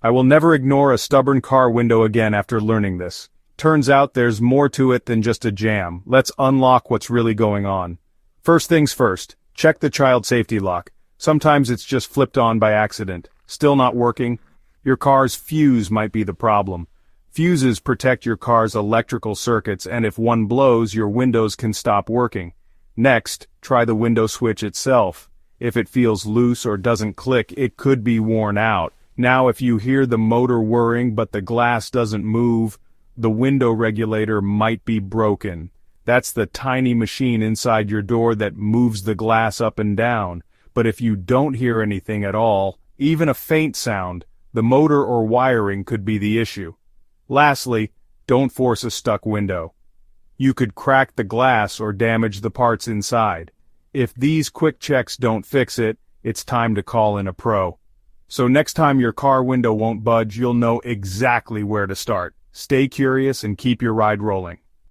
I will never ignore a stubborn car window again after learning this. Turns out there's more to it than just a jam. Let's unlock what's really going on. First things first, check the child safety lock. Sometimes it's just flipped on by accident. Still not working? Your car's fuse might be the problem. Fuses protect your car's electrical circuits, and if one blows, your windows can stop working. Next, try the window switch itself. If it feels loose or doesn't click, it could be worn out. Now if you hear the motor whirring but the glass doesn't move, the window regulator might be broken. That's the tiny machine inside your door that moves the glass up and down. But if you don't hear anything at all, even a faint sound, the motor or wiring could be the issue. Lastly, don't force a stuck window. You could crack the glass or damage the parts inside. If these quick checks don't fix it, it's time to call in a pro. So next time your car window won't budge, you'll know exactly where to start. Stay curious and keep your ride rolling.